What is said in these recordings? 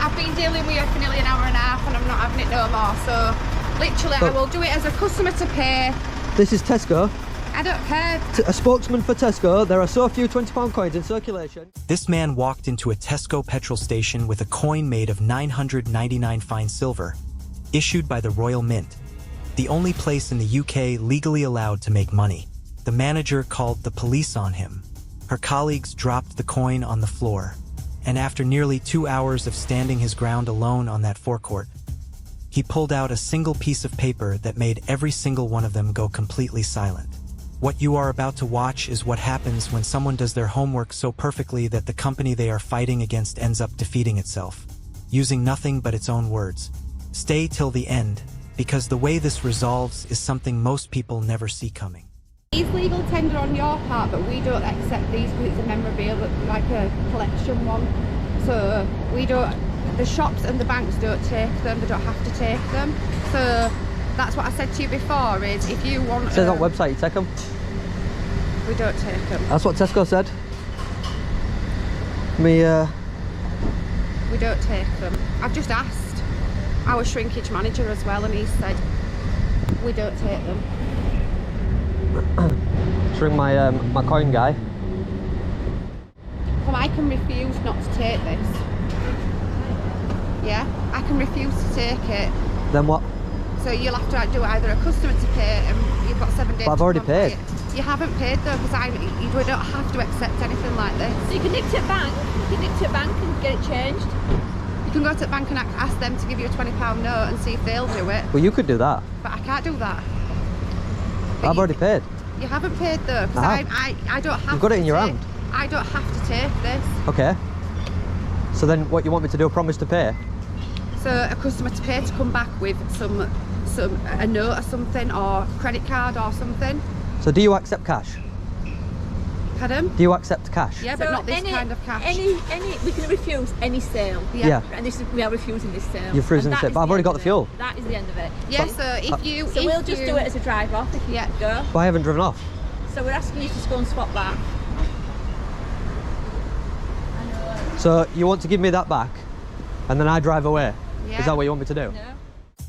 I've been dealing with you for nearly an hour and a half and I'm not having it no more. So literally, I will do it as a customer to pay. This is Tesco. I don't care. A spokesman for Tesco, there are so few £20 coins in circulation. This man walked into a Tesco petrol station with a coin made of 999 fine silver, issued by the Royal Mint, the only place in the UK legally allowed to make money. The manager called the police on him. Her colleagues dropped the coin on the floor, and after nearly 2 hours of standing his ground alone on that forecourt, he pulled out a single piece of paper that made every single one of them go completely silent. What you are about to watch is what happens when someone does their homework so perfectly that the company they are fighting against ends up defeating itself, using nothing but its own words. Stay till the end, because the way this resolves is something most people never see coming. It's legal tender on your part, but we don't accept these because it's a memorabilia, like a collection one. So we don't, the shops and the banks don't take them, they don't have to take them. So that's what I said to you before, is if you want... It says on website you take them. We don't take them. That's what Tesco said. We don't take them. I've just asked our shrinkage manager as well and he said we don't take them. Just ring my, my coin guy. Well, I can refuse not to take this. Yeah, I can refuse to take it. Then what? So you'll have to do either a customer to pay and you've got 7 days. But I've already paid. You haven't paid though, because you don't have to accept anything like this. So you can nip to a bank, and get it changed. You can go to the bank and ask them to give you a £20 note and see if they'll do it. Well, you could do that. But I can't do that. But I've already paid. You haven't paid though, because I don't have. You've got it in your hand. I don't have to take this. Okay. So then, what you want me to do? Promise to pay? So a customer to pay to come back with a note or something, or credit card or something. So do you accept cash? Pardon? Do you accept cash? Yeah, but So not this kind of cash. We can refuse any sale. Yeah. And we are refusing this sale. You're refusing this sale, but I've already got the fuel. That is the end of it. Yeah, so if you... So we'll just do it as a drive off if you go. But I haven't driven off. So we're asking you to just go and swap that. So you want to give me that back, and then I drive away? Yeah. Is that what you want me to do? No.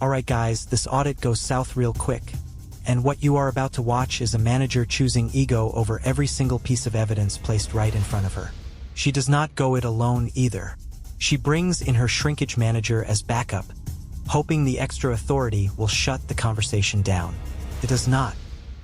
Alright guys, this audit goes south real quick. And what you are about to watch is a manager choosing ego over every single piece of evidence placed right in front of her. She does not go it alone either. She brings in her shrinkage manager as backup, hoping the extra authority will shut the conversation down. It does not.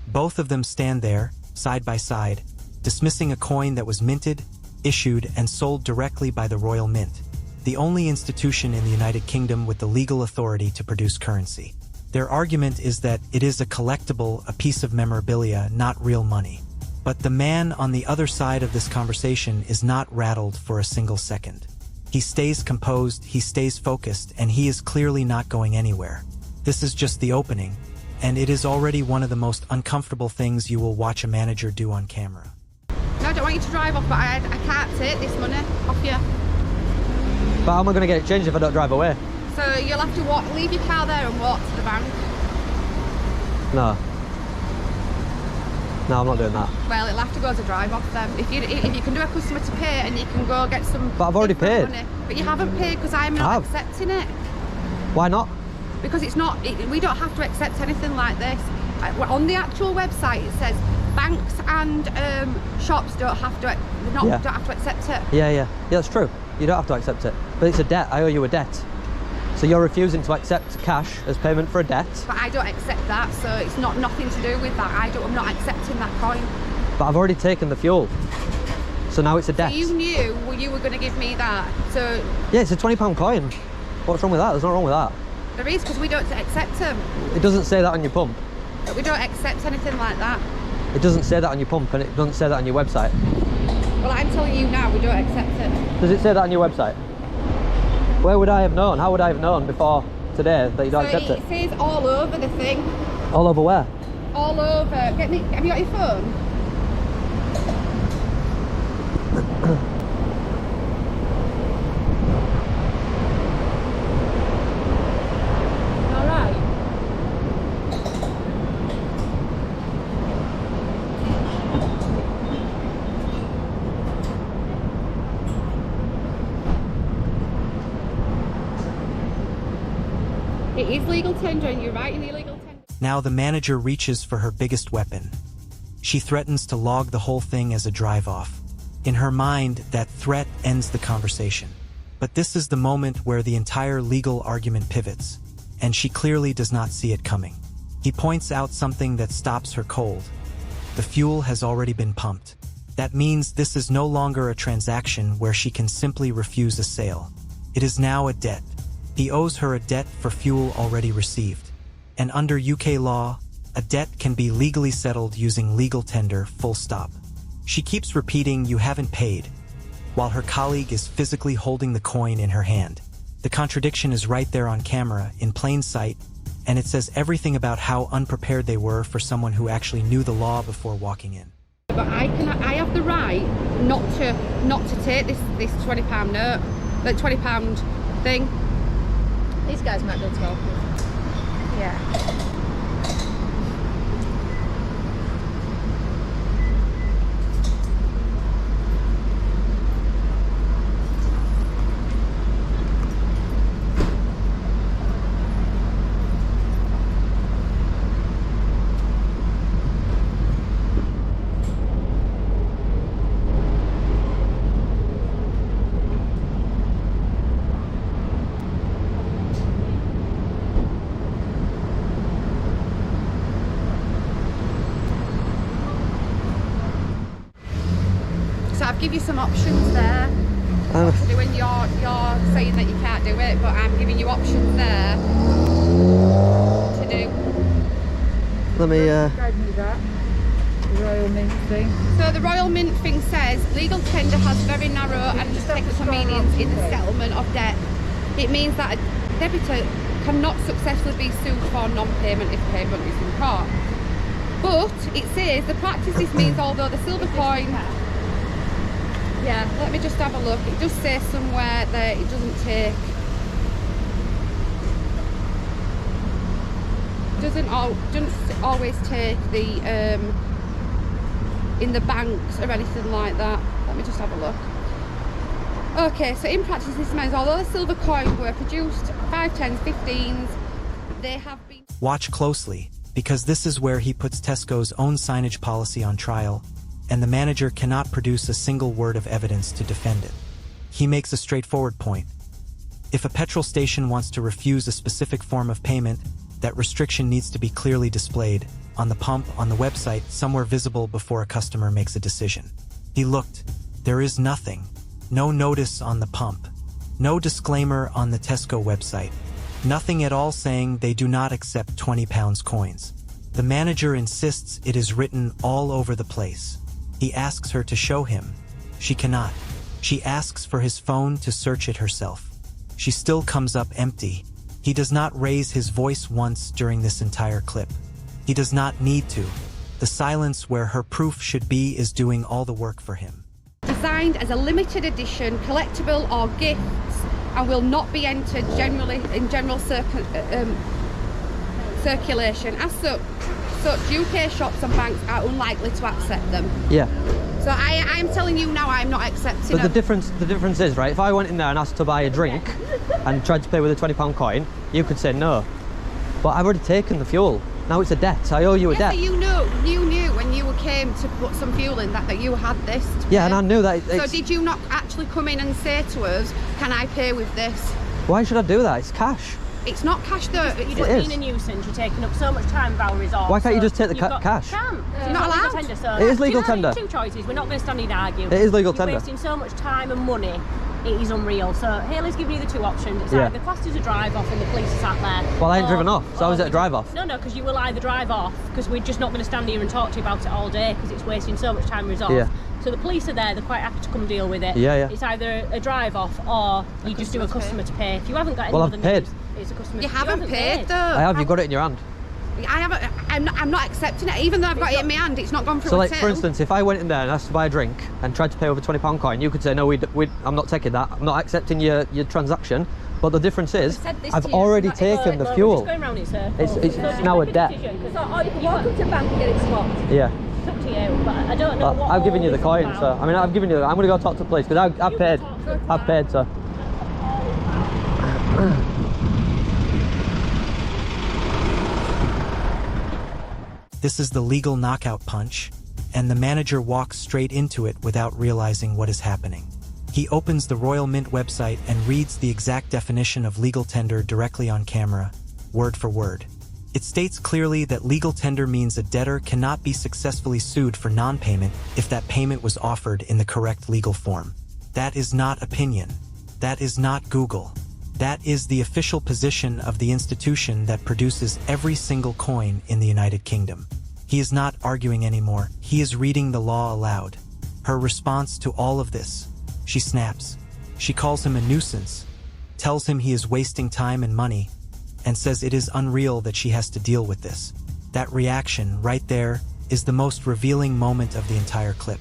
Both of them stand there, side by side, dismissing a coin that was minted, issued, and sold directly by the Royal Mint, the only institution in the United Kingdom with the legal authority to produce currency. Their argument is that it is a collectible, a piece of memorabilia, not real money. But the man on the other side of this conversation is not rattled for a single second. He stays composed, he stays focused, and he is clearly not going anywhere. This is just the opening, and it is already one of the most uncomfortable things you will watch a manager do on camera. No, I don't want you to drive off, but I can't take this money off you. But how am I going to get it changed if I don't drive away? So you'll have to leave your car there and walk to the bank. No. No, I'm not doing that. Well, it'll have to go as a drive off then. If you can do a customer to pay and you can go get some... But I've already paid. Money. But you haven't paid because I'm not accepting it. Why not? Because it's not, we don't have to accept anything like this. On the actual website it says banks and shops don't have to accept it. Yeah, that's true. You don't have to accept it. But it's a debt. I owe you a debt. So you're refusing to accept cash as payment for a debt. But I don't accept that, so it's nothing to do with that. I'm not accepting that coin. But I've already taken the fuel. So now it's a debt. So you knew you were going to give me that. So yeah, it's a £20 coin. What's wrong with that? There's nothing wrong with that. There is, because we don't accept them. It doesn't say that on your pump. But we don't accept anything like that. It doesn't say that on your pump, and it doesn't say that on your website. Well, I'm telling you now, we don't accept it. Does it say that on your website? Where would I have known? How would I have known before today that you don't accept it? It says all over the thing. All over where? All over. Have you got your phone? It is legal tender, and you're right in the illegal tender. Now the manager reaches for her biggest weapon. She threatens to log the whole thing as a drive-off. In her mind, that threat ends the conversation. But this is the moment where the entire legal argument pivots, and she clearly does not see it coming. He points out something that stops her cold. The fuel has already been pumped. That means this is no longer a transaction where she can simply refuse a sale. It is now a debt. He owes her a debt for fuel already received. And under UK law, a debt can be legally settled using legal tender, full stop. She keeps repeating, "You haven't paid," while her colleague is physically holding the coin in her hand. The contradiction is right there on camera, in plain sight, and it says everything about how unprepared they were for someone who actually knew the law before walking in. But I have the right not to take this £20 note, the £20 thing. These guys might be able to help you. Yeah. So I've given you some options there. What to do when you're saying that you can't do it, but I'm giving you options there to do. Let me Guide me that. The Royal Mint thing. So the Royal Mint thing says legal tender has very narrow and technical meanings in the settlement of debt. It means that a debitor cannot successfully be sued for non-payment if payment is in court. But it says the practice this means although the silver coin. Yeah, let me just have a look. It does say somewhere that it doesn't always take the in the banks or anything like that. Let me just have a look. Okay, so in practice this means although the silver coins were produced 5, 10s, 15s, they have been... Watch closely, because this is where he puts Tesco's own signage policy on trial, and the manager cannot produce a single word of evidence to defend it. He makes a straightforward point. If a petrol station wants to refuse a specific form of payment, that restriction needs to be clearly displayed, on the pump, on the website, somewhere visible before a customer makes a decision. He looked. There is nothing. No notice on the pump. No disclaimer on the Tesco website. Nothing at all saying they do not accept £20 coins. The manager insists it is written all over the place. He asks her to show him. She cannot. She asks for his phone to search it herself. She still comes up empty. He does not raise his voice once during this entire clip. He does not need to. The silence where her proof should be is doing all the work for him. Designed as a limited edition, collectible or gifts, and will not be entered in general circulation. As such, UK shops and banks are unlikely to accept them. yeah. So I am telling you now, I'm not accepting But them. the difference is, right, if I went in there and asked to buy a drink and tried to pay with a £20 coin, you could say no. But I've already taken the fuel. Now it's a debt. I owe you a Yes, debt. so you knew when you came to put some fuel in that you had this to Yeah, pay. and I knew that. So did you not actually come in and say to us, can I pay with this? Why should I do that? It's cash. It's not cash though. You're It's just is. being a nuisance. You're taking up so much time of our resource. Why can't you just take the you've got- cash? You can't. It's not legal allowed. Tender, so It is legal Do you know, tender. Two choices. We're not going to stand here and argue. It is legal You're tender. wasting so much time and money. It is unreal. So Haley's giving you the two options. It's Yeah. either classed as a drive off and the police are sat there. Well, I ain't or- driven off, so I was or at a drive off. No, because you will either drive off, because we're just not going to stand here and talk to you about it all day because it's wasting so much time and resource. Yeah. So the police are there, they're quite happy to come deal with it. Yeah, yeah. It's either a drive off or you just do a customer to pay. If you haven't got any Well, I've other paid. means, it's a customer. You haven't paid though. I have. You've got it in your hand. I haven't. I'm not accepting it. Even though I've got it in my hand, it's not gone through So, a like, till. for instance, if I went in there and asked to buy a drink and tried to pay with a £20 coin, you could say, no, I'm not taking that. I'm not accepting your transaction. But the difference is, said this I've to you. already Right, taken the we're fuel. just going round in circles. It's So now a make debt. decision, 'cause you can come to the bank and get it swapped. Yeah. It's up to you, but I don't know But what I've given all you the this is coin, about. so I mean, I've given you. I'm going to go talk to the police because I've paid. I've paid, so. This is the legal knockout punch, and the manager walks straight into it without realizing what is happening. He opens the Royal Mint website and reads the exact definition of legal tender directly on camera, word for word. It states clearly that legal tender means a debtor cannot be successfully sued for non-payment if that payment was offered in the correct legal form. That is not opinion. That is not Google. That is the official position of the institution that produces every single coin in the United Kingdom. He is not arguing anymore. He is reading the law aloud. Her response to all of this: she snaps. She calls him a nuisance, tells him he is wasting time and money, and says it is unreal that she has to deal with this. That reaction, right there, is the most revealing moment of the entire clip.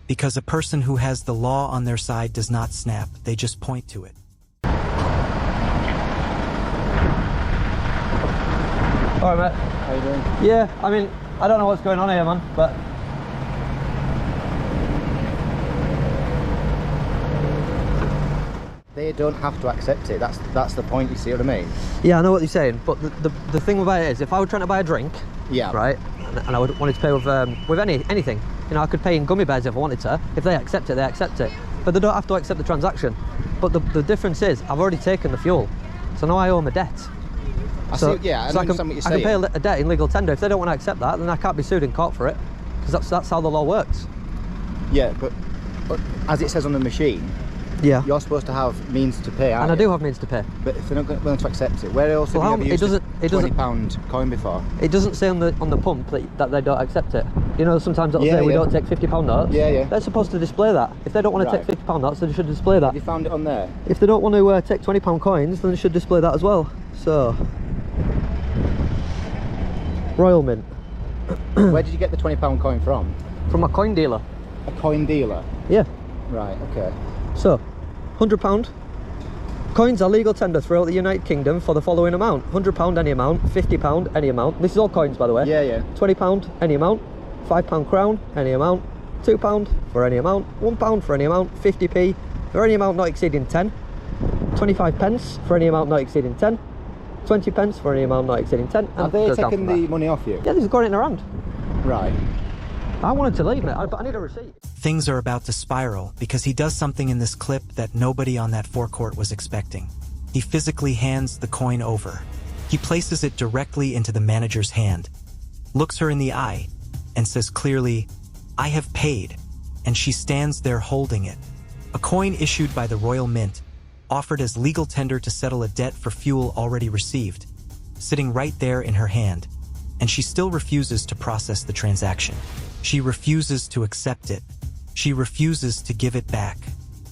Because a person who has the law on their side does not snap, they just point to it. Alright, mate. How you doing? Yeah, I mean, I don't know what's going on here, man, but... They don't have to accept it. That's the point, you see what I mean? Yeah, I know what you're saying, but the thing about it is, if I were trying to buy a drink, Yeah. right, and I wanted to pay with anything, you know, I could pay in gummy bears if I wanted to. If they accept it, they accept it. But they don't have to accept the transaction. But the difference is, I've already taken the fuel, so now I owe them a debt. I see, yeah, I understand what you're saying. I can pay a debt in legal tender. If they don't want to accept that, then I can't be sued in court for it, because that's how the law works. Yeah, but as it says on the machine, Yeah. you're supposed to have means to pay, aren't And I you? do have means to pay. But if they're not willing to accept it, where else have Well, you ever used it doesn't- a £20 coin before? It doesn't say on the pump that they don't accept it. You know, sometimes it'll say we don't take £50 notes. Yeah, yeah. They're supposed to display that. If they don't want to Right. take £50 notes, then they should display that. Have you found it on there? If they don't want to take £20 coins, then they should display that as well. So, Royal Mint, Where did you get the £20 coin from? from a coin dealer. A coin dealer? Yeah. Right, okay. So, £100. Coins are legal tender throughout the United Kingdom for the following amount: £100 any amount, £50 any amount. This is all coins, by the way. Yeah, yeah. £20 any amount, £5 crown any amount, £2 for any amount, £1 for any amount, 50p for any amount not exceeding 10, 25 pence for any amount not exceeding 10, 20 pence for any amount not exceeding 10. Have they taken the money off you? Yeah, they've got it in their hand. Right. I wanted to leave, mate, but I need a receipt. Things are about to spiral because he does something in this clip that nobody on that forecourt was expecting. He physically hands the coin over. He places it directly into the manager's hand, looks her in the eye, and says clearly, "I have paid," and she stands there holding it. A coin issued by the Royal Mint, offered as legal tender to settle a debt for fuel already received, sitting right there in her hand, and she still refuses to process the transaction. She refuses to accept it. She refuses to give it back.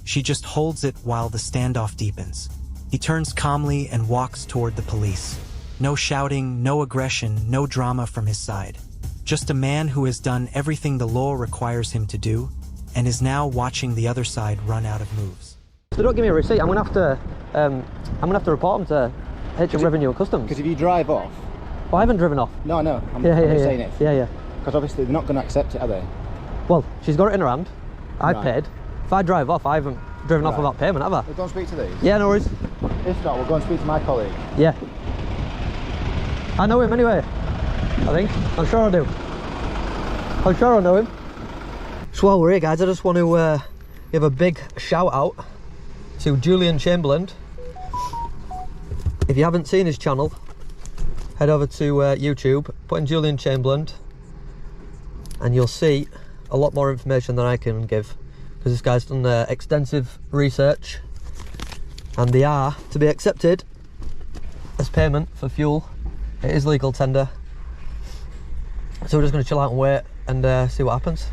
She just holds it while the standoff deepens. He turns calmly and walks toward the police. No shouting, no aggression, no drama from his side. Just a man who has done everything the law requires him to do and is now watching the other side run out of moves. If they don't give me a receipt, I'm gonna have to report them to HM Revenue and Customs. Because if you drive off... Well, I haven't driven off. No, I'm Yeah, just saying it. yeah. Because obviously they're not going to accept it, are they? Well, she's got it in her hand. I've Right. paid. If I drive off, I haven't driven off Right. without payment, have I? We'll go and speak to these. Yeah, no worries. If not, we'll go and speak to my colleague. Yeah. I know him anyway. I think. I'm sure I do. I'm sure I know him. So while we're here, guys, I just want to give a big shout out to Julian Chamberlain. If you haven't seen his channel, head over to YouTube, put in Julian Chamberlain, and you'll see a lot more information than I can give, because this guy's done extensive research, and they are to be accepted as payment for fuel. It is legal tender, so we're just going to chill out and wait and see what happens.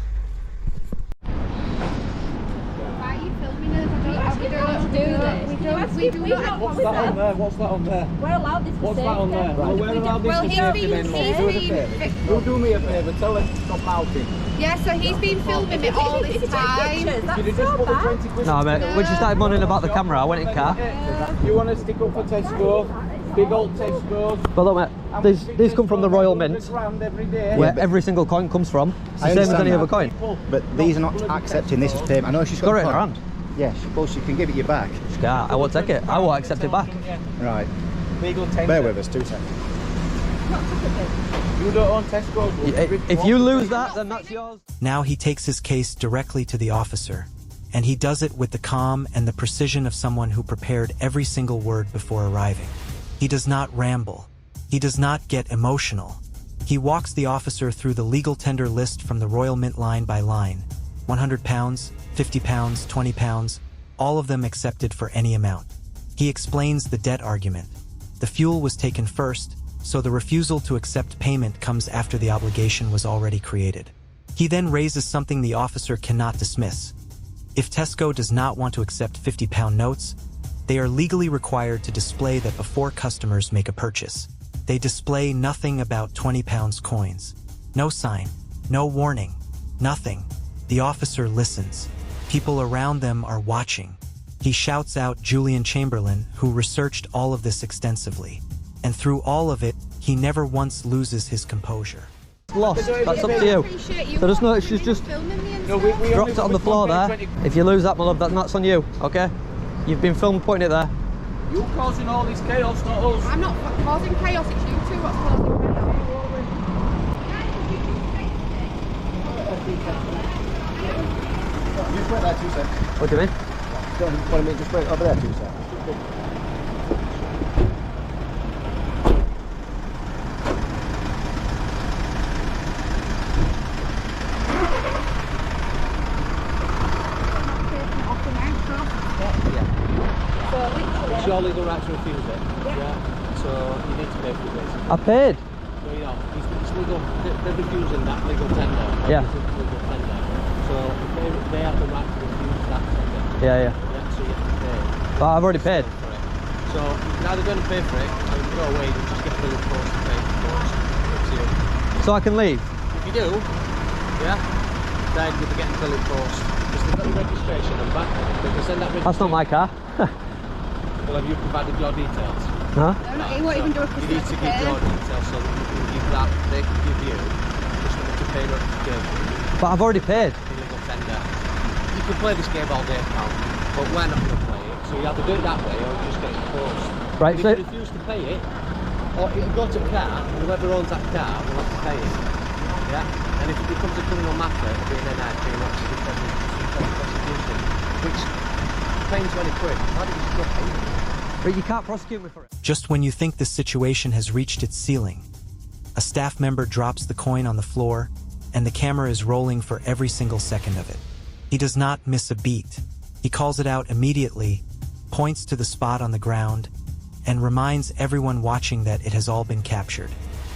Why are you filming us? We don't do this. We do not. What's that on there? What's that on there? We're allowed this for What's that on there? Well, we're allowed this Well, for he's safety been, then, he's Lord. been, You do me a favour, tell her to stop mouthing. yeah, so he's been filming me all this time. Could you just put the 20 quid No, mate, when she started moaning about the camera, I went in car. You want to stick up for Tesco? Big old Tesco's. But look, mate, these come from the Royal Mint, Every day. where every single coin comes from. It's the I same as understand any that. other coin. But these are not accepting this as payment. I know she's She's got it in a her coin. hand. Yeah, well, she can give it you back. She can't. I won't take it. I won't accept it back. Right. Legal tender. Bear with us, 2 seconds. You don't own Tesco. If you lose that, then that's yours. Now he takes his case directly to the officer, and he does it with the calm and the precision of someone who prepared every single word before arriving. He does not ramble. He does not get emotional. He walks the officer through the legal tender list from the Royal Mint line by line. £100, £50, £20, all of them accepted for any amount. He explains the debt argument. The fuel was taken first, so the refusal to accept payment comes after the obligation was already created. He then raises something the officer cannot dismiss. If Tesco does not want to accept £50 notes, they are legally required to display that before customers make a purchase. They display nothing about £20 coins. No sign, no warning, nothing. The officer listens. People around them are watching. He shouts out Julian Chamberlain, who researched all of this extensively. And through all of it, he never once loses his composure. Lost. That's up to you. So just notice she's just dropped it on the floor there. If you lose that, my love, that's on you, okay? You've been filmed putting it there. You're causing all this chaos, not us. I'm not causing chaos, it's you two what's causing chaos. Just wait there 2 seconds. What do you mean? Don't want me just wait over there 2 seconds. It's your legal right to refuse it. Yeah. So you need to pay for this. I paid. So you know, it's legal. They're refusing that legal tender. Yeah. Legal tender. So they have the right to refuse that tender. Yeah. Yeah. So you have to pay. But I've already paid. For it. So you're either going to pay for it, or you go away and just get the legal post to pay for it. Up to you. So I can leave. If you do, yeah, then you'll be getting the legal post. Because they've got the registration and back. They can send that registration. That's not my car. Well, have you provided your details? Huh? He won't even do a You need to give your details so that you can give that, they can give you just for them to pay notification. But I've already paid. Illegal tender. You can play this game all day, pal, but we're not going to play it. So you have to do it that way or you just get it post. Right, If so you refuse to pay it, or it'll go to the car, and whoever owns that car will have to pay it. Yeah? And if it becomes a criminal matter, it'll be an NIP and actually prosecution, which paying 20 quid. Why did you still pay it? but you can't prosecute me for it. Just when you think the situation has reached its ceiling, a staff member drops the coin on the floor, and the camera is rolling for every single second of it. He does not miss a beat. He calls it out immediately, points to the spot on the ground, and reminds everyone watching that it has all been captured.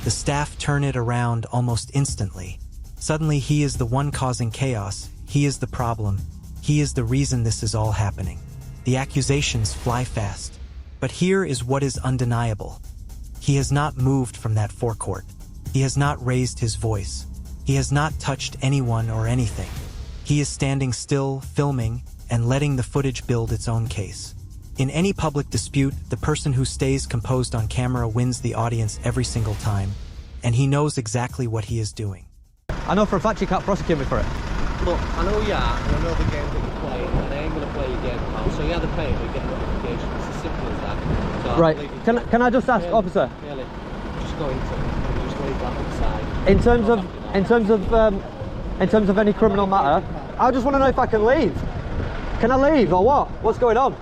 The staff turn it around almost instantly. Suddenly, he is the one causing chaos. He is the problem. He is the reason this is all happening. The accusations fly fast. But here is what is undeniable. He has not moved from that forecourt. He has not raised his voice. He has not touched anyone or anything. He is standing still, filming, and letting the footage build its own case. In any public dispute, the person who stays composed on camera wins the audience every single time, and he knows exactly what he is doing. I know for a fact you can't prosecute me for it. Look, I know you are, and I know the game that you're playing, and I ain't going to play your game, pal. So you either pay it or you get a notification. It's as simple as that. So Right, can I just ask, officer, Really, just go into it and just leave that inside. in terms of any criminal matter, I just want to know if I can leave. Can I leave or what? What's going on?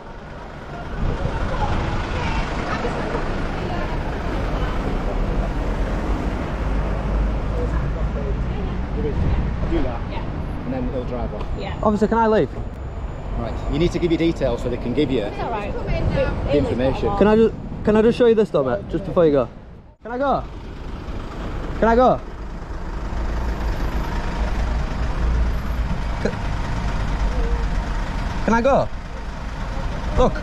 Do that, and then he'll drive off. Yeah. Officer, can I leave? Right, you need to give your details so they can give you Alright. the information. Can I just show you this though, mate, just before you go? Can I go? Can I go? Can I go? Look.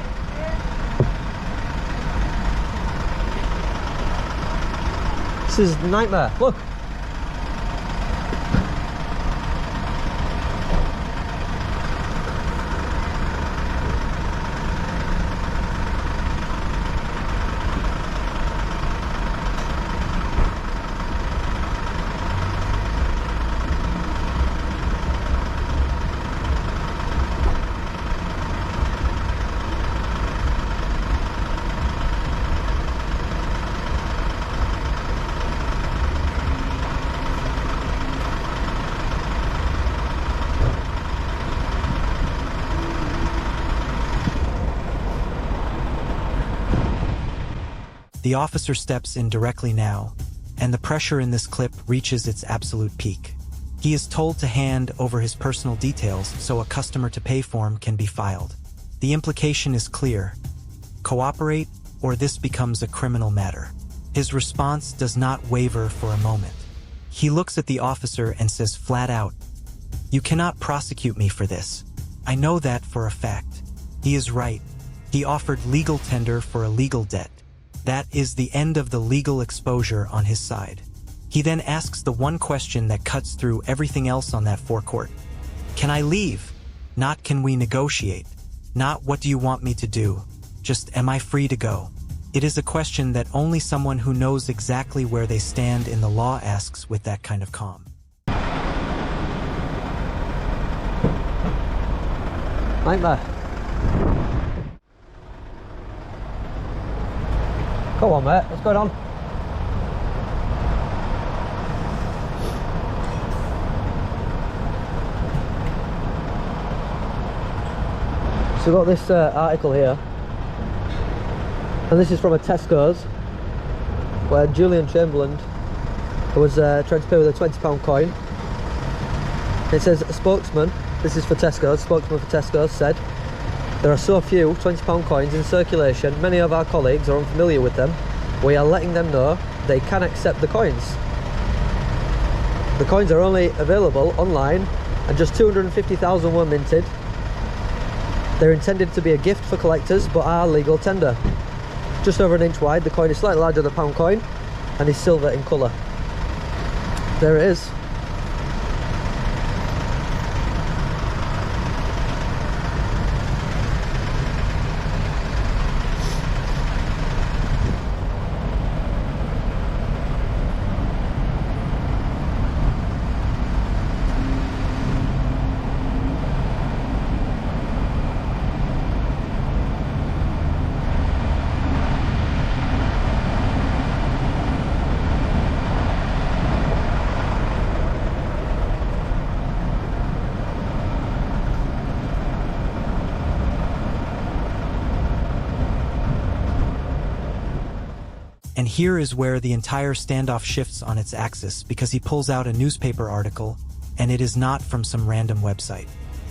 This is a nightmare. Look. The officer steps in directly now, and the pressure in this clip reaches its absolute peak. He is told to hand over his personal details so a customer-to-pay form can be filed. The implication is clear: cooperate, or this becomes a criminal matter. His response does not waver for a moment. He looks at the officer and says flat out, "You cannot prosecute me for this. I know that for a fact." He is right. He offered legal tender for a legal debt. That is the end of the legal exposure on his side. He then asks the one question that cuts through everything else on that forecourt. Can I leave? Not can we negotiate? Not what do you want me to do? Just am I free to go? It is a question that only someone who knows exactly where they stand in the law asks with that kind of calm. Nightmare. Go on, mate. What's going on? So we've got this article here, and this is from a Tesco's, where Julian Chamberlain was trying to pay with a £20 coin. It says a spokesman, this is for Tesco's, spokesman for Tesco's said, "There are so few £20 coins in circulation, many of our colleagues are unfamiliar with them. We are letting them know they can accept the coins. The coins are only available online and just 250,000 were minted. They're intended to be a gift for collectors but are legal tender. Just over an inch wide, the coin is slightly larger than a pound coin and is silver in colour." There it is. And here is where the entire standoff shifts on its axis, because he pulls out a newspaper article, and it is not from some random website.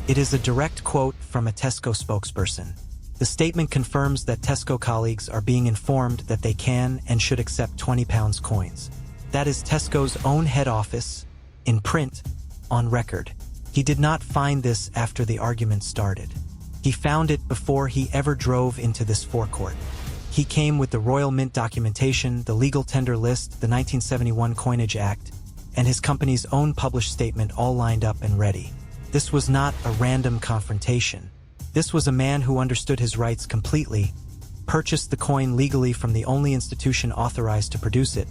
It is a direct quote from a Tesco spokesperson. The statement confirms that Tesco colleagues are being informed that they can and should accept £20 coins. That is Tesco's own head office, in print, on record. He did not find this after the argument started. He found it before he ever drove into this forecourt. He came with the Royal Mint documentation, the legal tender list, the 1971 Coinage Act, and his company's own published statement all lined up and ready. This was not a random confrontation. This was a man who understood his rights completely, purchased the coin legally from the only institution authorized to produce it,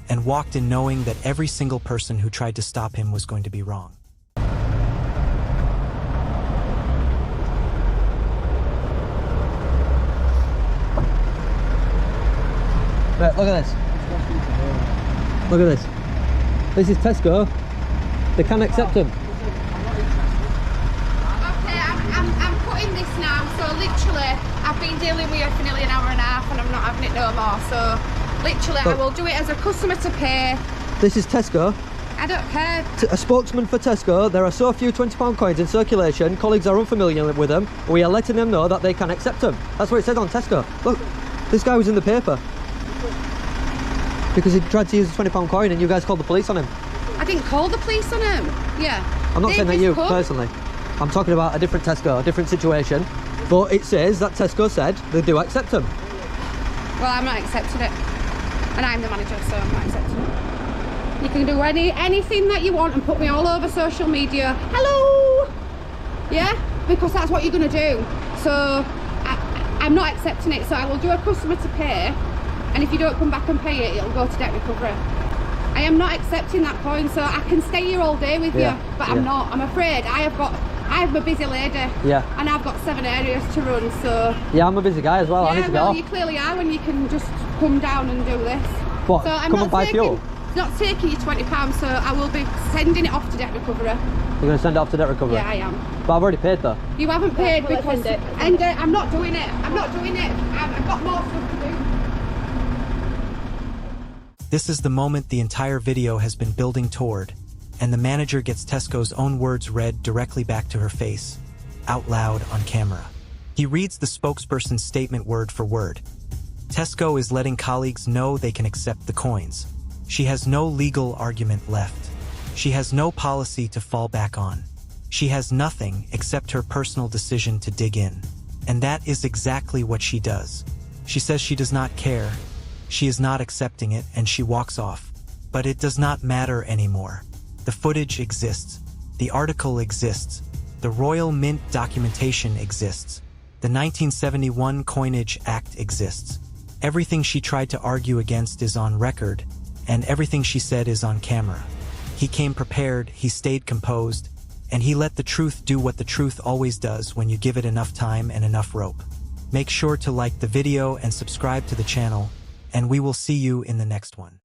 and walked in knowing that every single person who tried to stop him was going to be wrong. Right, look at this. Look at this. This is Tesco. They can accept them. Okay, I'm putting this now. So literally, I've been dealing with you for nearly an hour and a half, and I'm not having it no more. So literally, I will do it as a customer to pay. This is Tesco. I don't care. A spokesman for Tesco. There are so few £20 coins in circulation. Colleagues are unfamiliar with them. We are letting them know that they can accept them. That's what it says on Tesco. Look, this guy was in the paper because he tried to use a £20 coin, and you guys called the police on him. I didn't call the police on him. Yeah. I'm not saying that you personally. I'm talking about a different Tesco, a different situation. But it says that Tesco said they do accept them. Well, I'm not accepting it. And I'm the manager, so I'm not accepting it. You can do anything that you want and put me all over social media. Hello! Yeah? Because that's what you're going to do. So, I'm not accepting it. So I will do a customer to pay. And if you don't come back and pay it, it'll go to debt recovery. I am not accepting that coin, so I can stay here all day with you, but I'm not. I'm afraid I'm a busy lady. Yeah. And I've got 7 areas to run, so. Yeah, I'm a busy guy as well. Yeah, I need to well, go. you clearly are when you can just come down and do this. What? So I'm come not and buy fuel? Not taking you £20, so I will be sending it off to debt recovery. You're going to send it off to debt recovery? Yeah, I am. But I've already paid though. You haven't paid Well, because. send it. And I'm not doing it. I'm not doing it. I've got more stuff to do. This is the moment the entire video has been building toward, and the manager gets Tesco's own words read directly back to her face, out loud on camera. He reads the spokesperson's statement word for word. Tesco is letting colleagues know they can accept the coins. She has no legal argument left. She has no policy to fall back on. She has nothing except her personal decision to dig in. And that is exactly what she does. She says she does not care. She is not accepting it, and she walks off. But it does not matter anymore. The footage exists. The article exists. The Royal Mint documentation exists. The 1971 Coinage Act exists. Everything she tried to argue against is on record, and everything she said is on camera. He came prepared, he stayed composed, and he let the truth do what the truth always does when you give it enough time and enough rope. Make sure to like the video and subscribe to the channel, and we will see you in the next one.